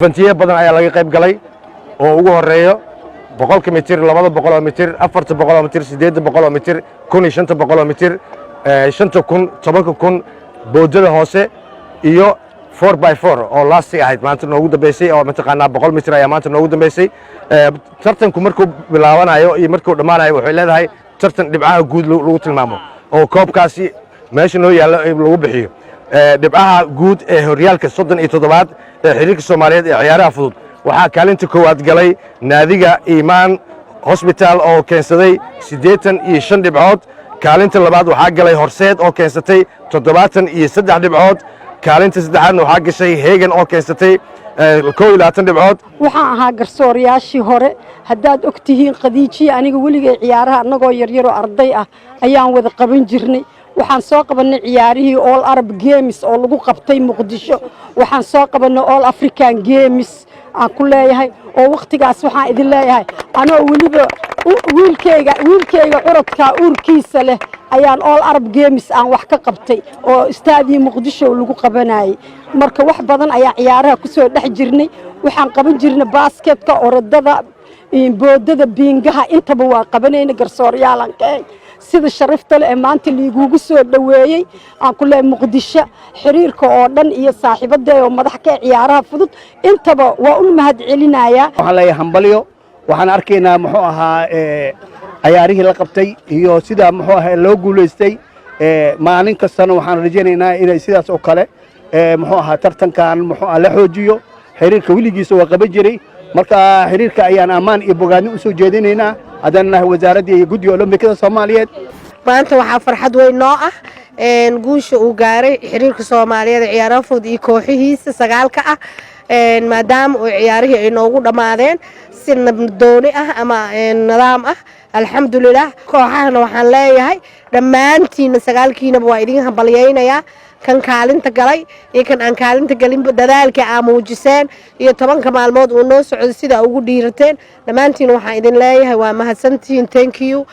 Fantiye badan ayaa laga qayb galay oo ugu horeeyo 100 mitir 200 mitir 400 mitir 800 mitir 1500 mitir 5000 10000 boodada hoose iyo 4x4 oo laasti ahayd maanta noogu dambeysay oo mataqaanaa 100 mitir ayaa maanta noogu dambeysay tartanku markuu bilaabanayo iyo markuu dhamaanayo waxay leedahay tartan dhibcaha guud lagu tilmaamo oo koobkaasi meesha noo yaalo lagu bixiyo dhibcaha guud ee horyaalka 37 ee xiriirka Soomaaliyeed ee ciyaaraha fudud waxaa kaalinta koowaad galay naadiga Iimaan Hospital oo keensaday 85 dhibcood kaalinta labaad waxaa galay Horseed oo keensatay 73 dhibcood kaalinta saddexaadna waxaa gashay Heegan oo keensatay 21 dhibcood waxaan ahaa garsooriyaashii hore haddaad ogtihiin Khadiiji aniga weligay ciyaaraha anagoo yaryar oo arday ah ayaan wada qaban jirnay waxaan soo qabanay ciyaarihii All Arab Games oo lagu qabtay Muqdisho waxaan soo qabanay All African Games aan ku leeyahay oo waqtigaas waxaan idin leeyahay anoo waliba wiilkayga curadka uurkiisa leh ayaan All Arab Games aan wax ka qabtay oo istaadii Muqdisho lagu qabanayay marka wax badan ayaa ciyaaraha ku soo dhex jirnay waxaan qaban jirnay basketka orodada boodada biingaha intaba waa qabanayna garsooryaalan sida sharafta leh maanta liigugu soo dhaweeyay aan ku leeyahay Muqdisho xiriirka oo dhan iyo saaxiibada oo madax ka ciyaaraha fudud intaba waa u mahad celinaya waxaan leeyahay hambaliyo waxaan arkaynaa muxuu ahaa ciyaarihii la qabtay iyo sida muxuu ahaa loo guuleystay maalin kastana waxaan rajaynaynaa inay sidaas oo kale muxuu ahaa tartankan muxuu ahaa la xoojiyo xiriirka wiligiisa waa qaban jiray marka xiriirka ayaan ammaan iyo bogaadin u soo jeedinaynaa hadana wasaaradda iyo guddiga Olombikada Soomaaliyeed maanta waxaa farxad weyn noo ah guusha uu gaaray xiriirka Soomaaliyeed ciyaaraha fudud iyo kooxihiisa sagaalka ah maadaama oo ciyaarihii ay noogu dhamaadeen si nabdooni ah ama nidaam ah alxamdulillah kooxahana waxaan leeyahay dhammaantiin sagaalkiina waa idin hambalyeynaya kan kaalinta galay iyo kan aan kaalinta galin dadaalka aan muujiseen iyo 10 maalmood oo noo socdo sida ugu dhiirateen dhammaantiin waxaan idin leeyahay waa mahadsantiin thank you